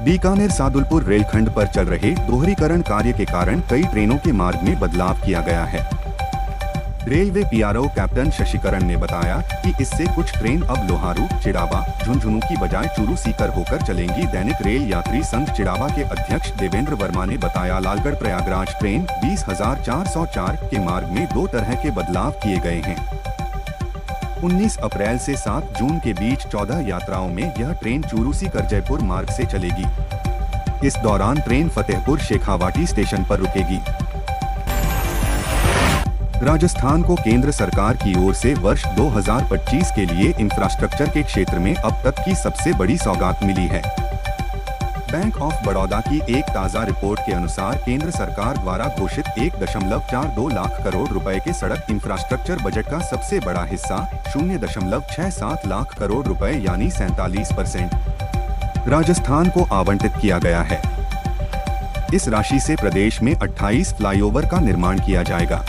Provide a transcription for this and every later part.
बीकानेर सादुलपुर रेलखंड पर चल रहे दोहरीकरण कार्य के कारण कई ट्रेनों के मार्ग में बदलाव किया गया है। रेलवे पीआरओ कैप्टन शशिकरण ने बताया कि इससे कुछ ट्रेन अब लोहारू, चिड़ावा, झुंझुनू की बजाय चूरू सीकर होकर चलेंगी। दैनिक रेल यात्री संघ चिड़ावा के अध्यक्ष देवेंद्र वर्मा ने बताया, लालगढ़ प्रयागराज ट्रेन 20,404 के मार्ग में 2 तरह के बदलाव किए गए हैं। 19 अप्रैल से 7 जून के बीच 14 यात्राओं में यह ट्रेन चूरू सीकर जयपुर मार्ग से चलेगी। इस दौरान ट्रेन फतेहपुर शेखावाटी स्टेशन पर रुकेगी। राजस्थान को केंद्र सरकार की ओर से वर्ष 2025 के लिए इंफ्रास्ट्रक्चर के क्षेत्र में अब तक की सबसे बड़ी सौगात मिली है। बैंक ऑफ बड़ौदा की एक ताज़ा रिपोर्ट के अनुसार केंद्र सरकार द्वारा घोषित 1.42 लाख करोड़ रुपए के सड़क इंफ्रास्ट्रक्चर बजट का सबसे बड़ा हिस्सा 0.67 लाख करोड़ रुपए यानी 47% राजस्थान को आवंटित किया गया है। इस राशि से प्रदेश में 28 फ्लाईओवर का निर्माण किया जाएगा।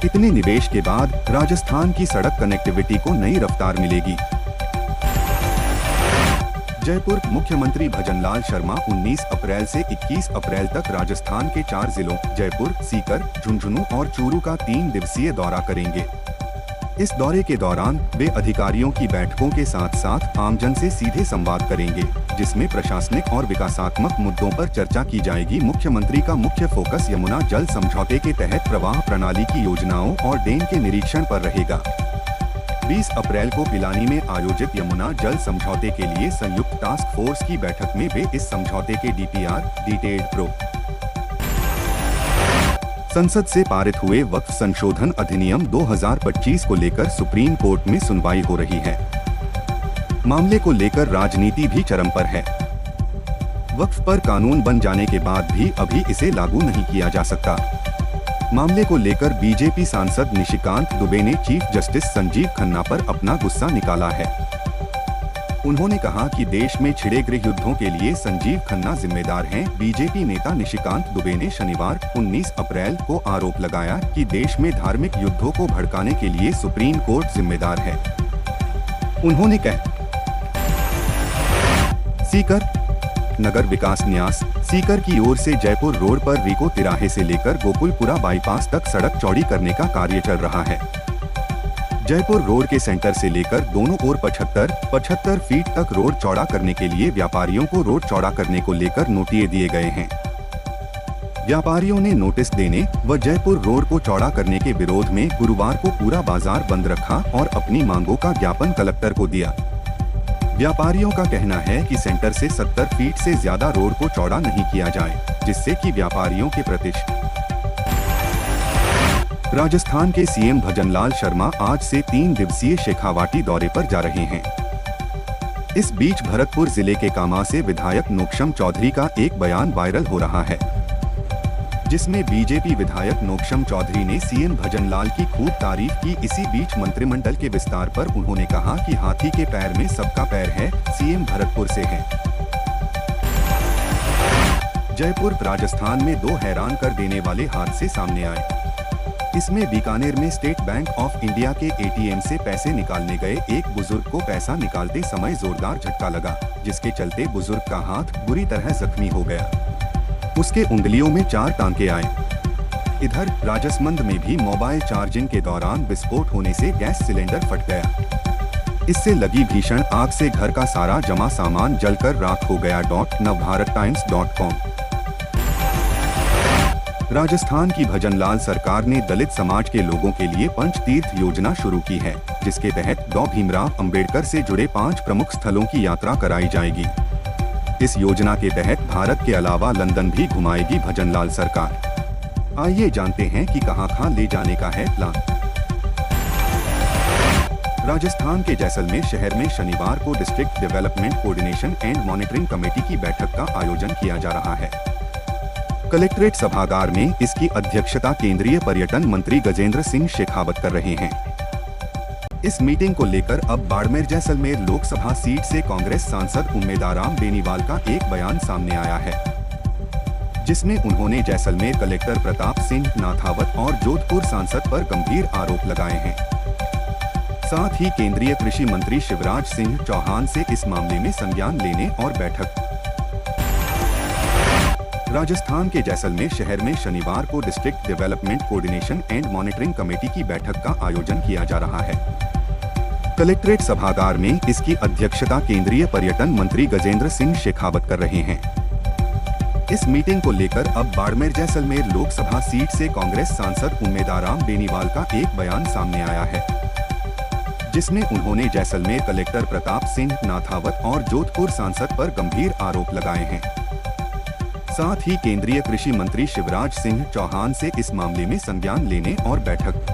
इतने निवेश के बाद राजस्थान की सड़क कनेक्टिविटी को नई रफ्तार मिलेगी। जयपुर मुख्यमंत्री भजनलाल शर्मा 19 अप्रैल से 21 अप्रैल तक राजस्थान के 4 जिलों जयपुर, सीकर, झुंझुनू और चूरू का 3 दिवसीय दौरा करेंगे। इस दौरे के दौरान वे अधिकारियों की बैठकों के साथ साथ आमजन से सीधे संवाद करेंगे, जिसमें प्रशासनिक और विकासात्मक मुद्दों पर चर्चा की जाएगी। मुख्यमंत्री का मुख्य फोकस यमुना जल समझौते के तहत प्रवाह प्रणाली की योजनाओं और डेम के निरीक्षण पर रहेगा। 20 अप्रैल को पिलानी में आयोजित यमुना जल समझौते के लिए संयुक्त टास्क फोर्स की बैठक में वे इस समझौते के डीपीआर डिटेल्ड प्रो संसद से पारित हुए वक्फ संशोधन अधिनियम 2025 को लेकर सुप्रीम कोर्ट में सुनवाई हो रही है। मामले को लेकर राजनीति भी चरम पर है। वक्फ पर कानून बन जाने के बाद भी अभी इसे लागू नहीं किया जा सकता। मामले को लेकर बीजेपी सांसद निशिकांत दुबे ने चीफ जस्टिस संजीव खन्ना पर अपना गुस्सा निकाला है। उन्होंने कहा कि देश में छिड़े गृह युद्धों के लिए संजीव खन्ना जिम्मेदार हैं। बीजेपी नेता निशिकांत दुबे ने शनिवार 19 अप्रैल को आरोप लगाया कि देश में धार्मिक युद्धों को भड़काने के लिए सुप्रीम कोर्ट जिम्मेदार है। उन्होंने कहा, सीकर नगर विकास न्यास सीकर की ओर से जयपुर रोड पर रिको तिराहे से लेकर गोकुलपुरा बाईपास तक सड़क चौड़ी करने का कार्य चल रहा है। जयपुर रोड के सेंटर से लेकर दोनों ओर 75 फीट तक रोड चौड़ा करने के लिए व्यापारियों को रोड चौड़ा करने को लेकर नोटिस दिए गए हैं। व्यापारियों ने नोटिस देने व जयपुर रोड को चौड़ा करने के विरोध में गुरुवार को पूरा बाजार बंद रखा और अपनी मांगों का ज्ञापन कलेक्टर को दिया। व्यापारियों का कहना है कि सेंटर से 70 फीट से ज्यादा रोड को चौड़ा नहीं किया जाए, जिससे कि व्यापारियों के प्रतिष्ठा। राजस्थान के सीएम भजनलाल शर्मा आज से 3 दिवसीय शेखावाटी दौरे पर जा रहे हैं। इस बीच भरतपुर जिले के कामा से विधायक नोक्षम चौधरी का एक बयान वायरल हो रहा है, जिसमें बीजेपी विधायक नोक्षम चौधरी ने सीएम भजनलाल की खूब तारीफ की। इसी बीच मंत्रिमंडल के विस्तार पर उन्होंने कहा कि हाथी के पैर में सबका पैर है, सीएम भरतपुर से हैं। जयपुर राजस्थान में 2 हैरान कर देने वाले हादसे सामने आए। इसमें बीकानेर में स्टेट बैंक ऑफ इंडिया के एटीएम से पैसे निकालने गए एक बुजुर्ग को पैसा निकालते समय जोरदार झटका लगा, जिसके चलते बुजुर्ग का हाथ बुरी तरह जख्मी हो गया। उसके उंगलियों में 4 टांके आए। इधर राजसमंद में भी मोबाइल चार्जिंग के दौरान विस्फोट होने से गैस सिलेंडर फट गया। इससे लगी भीषण आग से घर का सारा जमा सामान जलकर राख हो गया। नवभारतटाइम्स.com। राजस्थान की भजनलाल सरकार ने दलित समाज के लोगों के लिए पंचतीर्थ योजना शुरू की है, जिसके तहत डॉ भीमराव अंबेडकर से जुड़े 5 प्रमुख स्थलों की यात्रा कराई जाएगी। इस योजना के तहत भारत के अलावा लंदन भी घुमाएगी भजनलाल सरकार। आइए जानते हैं कि कहां ले जाने का है प्लान। राजस्थान के जैसलमेर शहर में शनिवार को district development coordination and monitoring committee की बैठक का आयोजन किया जा रहा है। कलेक्ट्रेट सभागार में इसकी अध्यक्षता केंद्रीय पर्यटन मंत्री गजेंद्र सिंह शेखावत कर रहे हैं। इस मीटिंग को लेकर अब बाड़मेर जैसलमेर लोकसभा सीट से कांग्रेस सांसद उम्मेदाराम बेनीवाल का एक बयान सामने आया है, जिसमें उन्होंने जैसलमेर कलेक्टर प्रताप सिंह नाथावत और जोधपुर सांसद पर गंभीर आरोप लगाए हैं। साथ ही केंद्रीय कृषि मंत्री शिवराज सिंह चौहान से इस मामले में संज्ञान लेने और बैठक राजस्थान के जैसलमेर शहर में शनिवार को district development coordination and monitoring committee की बैठक का आयोजन किया जा रहा है। कलेक्ट्रेट सभागार में इसकी अध्यक्षता केंद्रीय पर्यटन मंत्री गजेंद्र सिंह शेखावत कर रहे हैं। इस मीटिंग को लेकर अब बाड़मेर जैसलमेर लोकसभा सीट से कांग्रेस सांसद उम्मेदाराम बेनीवाल का एक बयान सामने आया है, जिसमें उन्होंने जैसलमेर कलेक्टर प्रताप सिंह नाथावत और जोधपुर सांसद पर गंभीर आरोप लगाए हैं। साथ ही केंद्रीय कृषि मंत्री शिवराज सिंह चौहान से इस मामले में संज्ञान लेने और बैठक